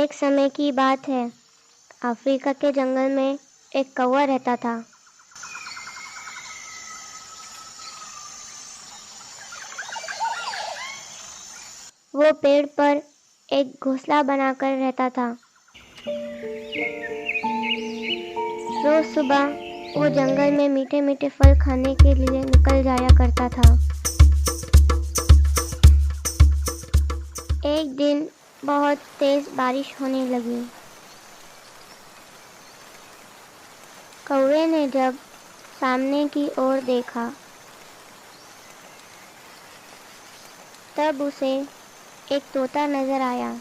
एक समय की बात है। अफ्रीका के जंगल में एक कौवा रहता था। वो पेड़ पर एक घोंसला बनाकर रहता था। रोज सुबह वो जंगल में मीठे मीठे फल खाने के लिए निकल जाया करता था। एक दिन बहुत तेज बारिश होने लगी। कौवे ने जब सामने की ओर देखा तब उसे एक तोता नजर आया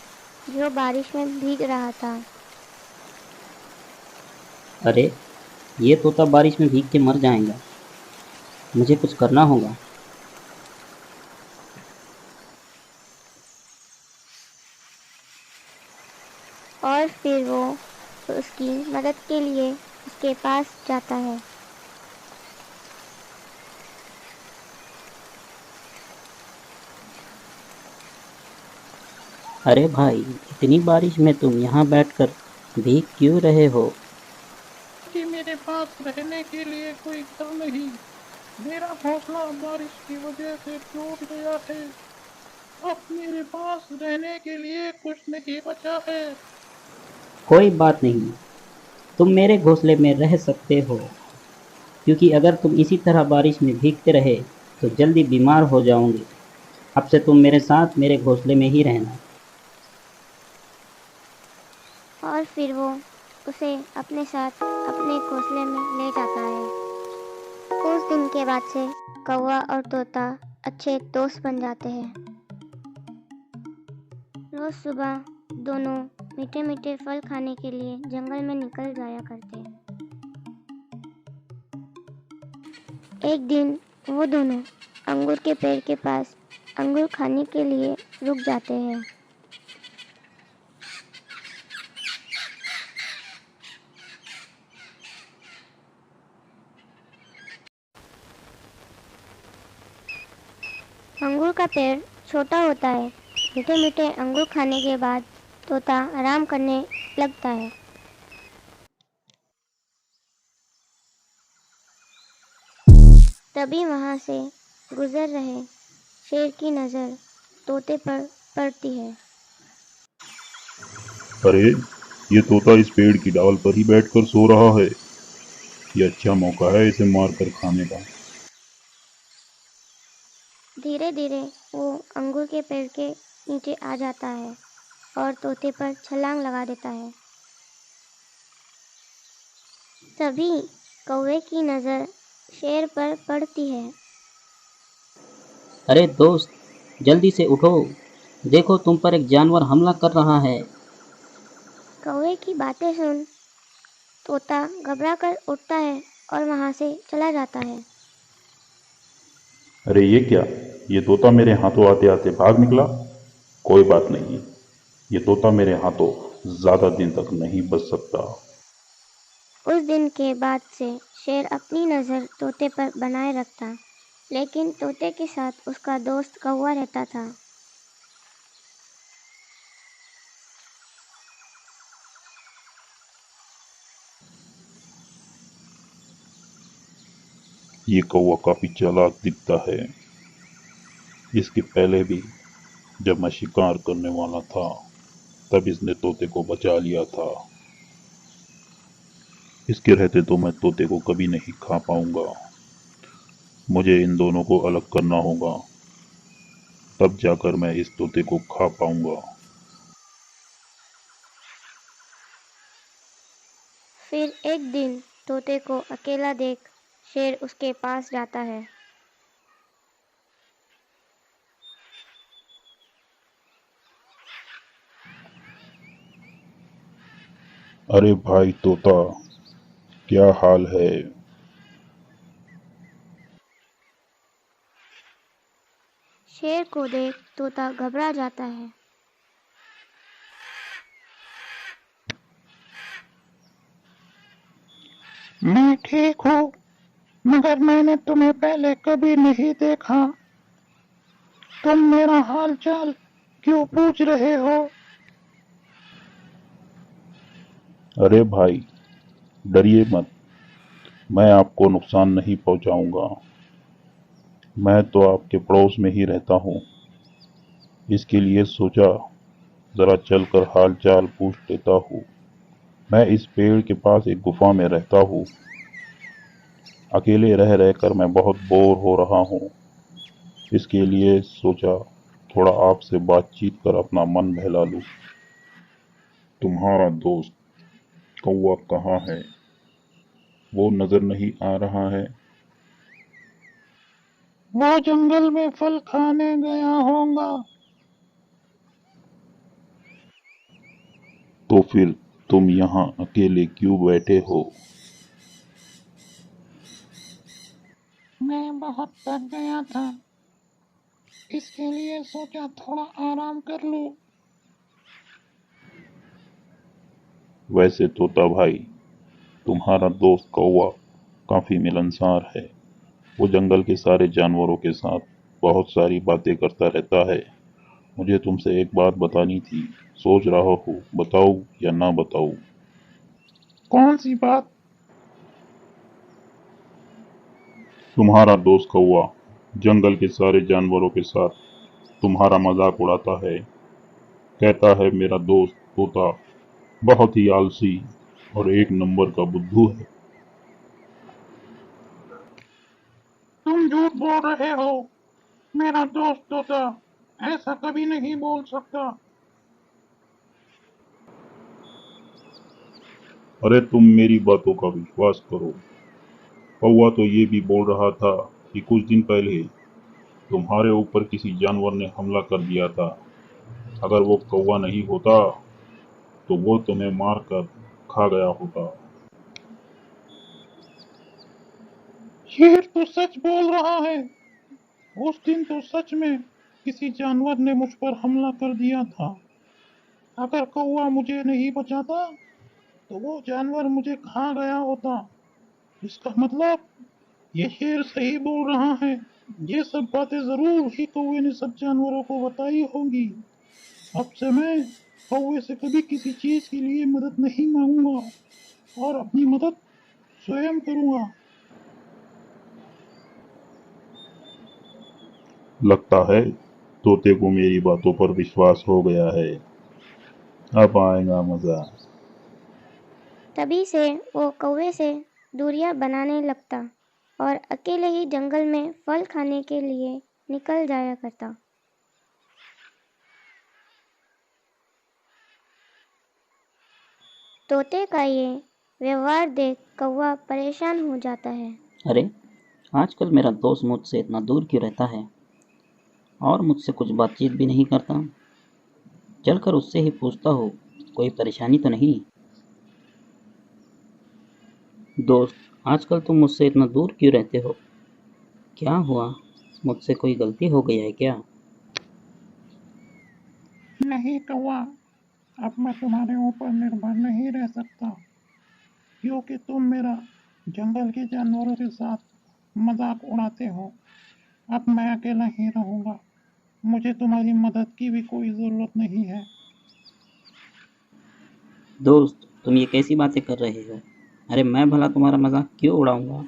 जो बारिश में भीग रहा था। अरे, ये तोता बारिश में भीग के मर जाएगा। मुझे कुछ करना होगा। और फिर वो उसकी मदद के लिए उसके पास जाता है। अरे भाई, इतनी बारिश में तुम यहाँ बैठकर भीग क्यों रहे हो? कि मेरे पास रहने के लिए कोई घर नहीं। मेरा घोंसला बारिश की वजह से टूट गया है। अब मेरे पास रहने के लिए कुछ नहीं बचा है। कोई बात नहीं, तुम मेरे घोंसले में रह सकते हो, क्योंकि अगर तुम इसी तरह बारिश में भीगते रहे तो जल्दी बीमार हो जाओगे। अब से तुम मेरे साथ मेरे घोंसले में ही रहना। और फिर वो उसे अपने साथ अपने घोंसले में ले जाता है। उस दिन के बाद से कौवा और तोता अच्छे दोस्त बन जाते हैं। रोज सुबह दोनों मीठे मीठे फल खाने के लिए जंगल में निकल जाया करते हैं। एक दिन वो दोनों अंगूर के पेड़ के पास अंगूर खाने के लिए रुक जाते हैं। अंगूर का पेड़ छोटा होता है। मीठे मीठे अंगूर खाने के बाद तोता आराम करने लगता है। तभी वहां से गुजर रहे शेर की नज़र तोते पर पड़ती है। अरे, ये तोता इस पेड़ की डाल पर ही बैठकर सो रहा है। ये अच्छा मौका है इसे मारकर खाने का। धीरे धीरे वो अंगूर के पेड़ के नीचे आ जाता है और तोते पर छलांग लगा देता है। तभी कौवे की नज़र शेर पर पड़ती है। अरे दोस्त, जल्दी से उठो। देखो, तुम पर एक जानवर हमला कर रहा है। कौवे की बातें सुन तोता घबरा कर उठता है और वहां से चला जाता है। अरे ये क्या, ये तोता मेरे हाथों आते आते भाग निकला। कोई बात नहीं, ये तोता मेरे हाथों ज्यादा दिन तक नहीं बच सकता। उस दिन के बाद से शेर अपनी नज़र तोते पर बनाए रखता, लेकिन तोते के साथ उसका दोस्त कौवा रहता था। ये कौवा काफी चालाक दिखता है। इसके पहले भी जब मैं शिकार करने वाला था तब इसने तोते को बचा लिया था। इसके रहते तो मैं तोते को कभी नहीं खा पाऊंगा। मुझे इन दोनों को अलग करना होगा, तब जाकर मैं इस तोते को खा पाऊंगा। फिर एक दिन तोते को अकेला देख शेर उसके पास जाता है। अरे भाई तोता, क्या हाल है? शेर को देख तोता घबरा जाता है। मैं ठीक हूँ, मगर मैंने तुम्हें पहले कभी नहीं देखा। तुम मेरा हाल चाल क्यों पूछ रहे हो? अरे भाई, डरिए मत, मैं आपको नुकसान नहीं पहुंचाऊंगा। मैं तो आपके पड़ोस में ही रहता हूँ, इसके लिए सोचा जरा चलकर हाल चाल पूछ लेता हूँ। मैं इस पेड़ के पास एक गुफा में रहता हूँ। अकेले रह रहकर मैं बहुत बोर हो रहा हूँ, इसके लिए सोचा थोड़ा आपसे बातचीत कर अपना मन बहला लूँ। तुम्हारा दोस्त कौवा कहाँ है? वो नजर नहीं आ रहा है। वो जंगल में फल खाने गया होगा। तो फिर तुम यहाँ अकेले क्यों बैठे हो? मैं बहुत थक गया था, इसके लिए सोचा थोड़ा आराम कर लूं। वैसे तोता भाई, तुम्हारा दोस्त कौवा काफी मिलनसार है। वो जंगल के सारे जानवरों के साथ बहुत सारी बातें करता रहता है। मुझे तुमसे एक बात बतानी थी, सोच रहा हूँ बताऊँ या ना बताऊँ। कौन सी बात? तुम्हारा दोस्त कौवा जंगल के सारे जानवरों के साथ तुम्हारा मजाक उड़ाता है। कहता है मेरा दोस्त तोता बहुत ही आलसी और एक नंबर का बुद्धू है। तुम झूठ बोल रहे हो। मेरा दोस्त तोता ऐसा कभी नहीं बोल सकता। अरे तुम मेरी बातों का विश्वास करो। कौवा तो ये भी बोल रहा था कि कुछ दिन पहले तुम्हारे ऊपर किसी जानवर ने हमला कर दिया था। अगर वो कौवा नहीं होता तो वो तुम्हें मार कर खा गया होता। शेर तो सच बोल रहा है। उस दिन तो सच में किसी जानवर ने मुझ पर हमला कर दिया था। अगर कौवा मुझे नहीं बचाता तो वो जानवर मुझे खा गया होता। इसका मतलब ये शेर सही बोल रहा है। ये सब बातें जरूर ही कौवे ने सब जानवरों को बताई होंगी। अब से मैं कौवे से कभी किसी चीज के लिए मदद नहीं मांगूंगा और अपनी मदद स्वयं करूंगा। लगता है तोते को मेरी बातों पर विश्वास हो गया है। अब आएगा मजा। तभी से वो कौवे से दूरियां बनाने लगता और अकेले ही जंगल में फल खाने के लिए निकल जाया करता। तोते का ये व्यवहार देख कौवा परेशान हो जाता है। अरे, आजकल मेरा दोस्त मुझसे इतना दूर क्यों रहता है और मुझसे कुछ बातचीत भी नहीं करता। चलकर उससे ही पूछता हूँ, कोई परेशानी तो नहीं। दोस्त, आजकल तुम मुझसे इतना दूर क्यों रहते हो? क्या हुआ? मुझसे कोई गलती हो गई है क्या? नहीं कौवा, अब मैं तुम्हारे ऊपर निर्भर नहीं रह सकता, क्योंकि तुम मेरा जंगल के जानवरों के साथ मजाक उड़ाते हो। अब मैं अकेला ही रहूंगा। मुझे तुम्हारी मदद की भी कोई जरूरत नहीं है। दोस्त, तुम ये कैसी बातें कर रहे हो? अरे मैं भला तुम्हारा मजाक क्यों उड़ाऊंगा?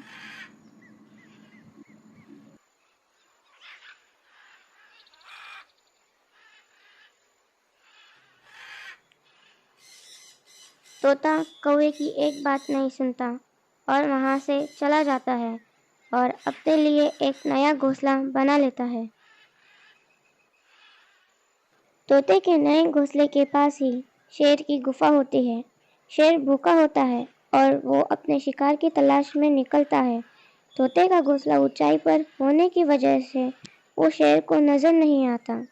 तोता कौवे की एक बात नहीं सुनता और वहां से चला जाता है और अपने लिए एक नया घोंसला बना लेता है। तोते के नए घोंसले के पास ही शेर की गुफा होती है। शेर भूखा होता है और वो अपने शिकार की तलाश में निकलता है। तोते का घोंसला ऊंचाई पर होने की वजह से वो शेर को नजर नहीं आता।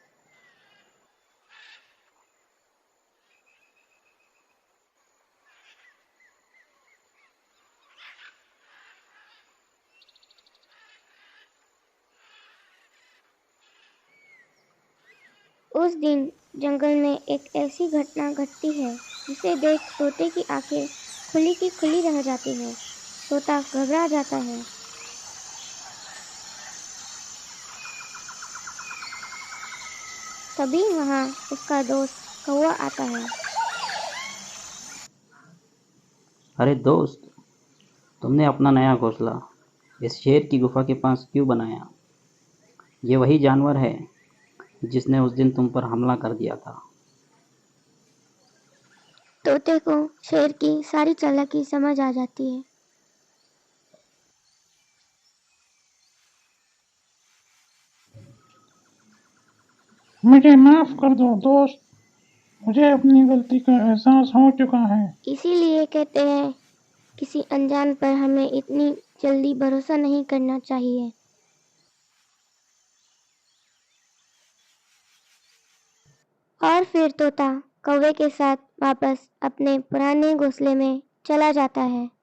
उस दिन जंगल में एक ऐसी घटना घटती है जिसे देख तोते की आंखें खुली की खुली रह जाती हैं। तोता घबरा जाता है। तभी वहां उसका दोस्त कौवा आता है। अरे दोस्त, तुमने अपना नया घोंसला इस शेर की गुफा के पास क्यों बनाया? ये वही जानवर है जिसने उस दिन तुम पर हमला कर दिया था। तोते को शेर की सारी चालाकी समझ आ जाती है। मुझे माफ कर दो दोस्त, मुझे अपनी गलती का एहसास हो चुका है। इसीलिए कहते हैं किसी अनजान पर हमें इतनी जल्दी भरोसा नहीं करना चाहिए। और फिर तोता कौवे के साथ वापस अपने पुराने घोंसले में चला जाता है।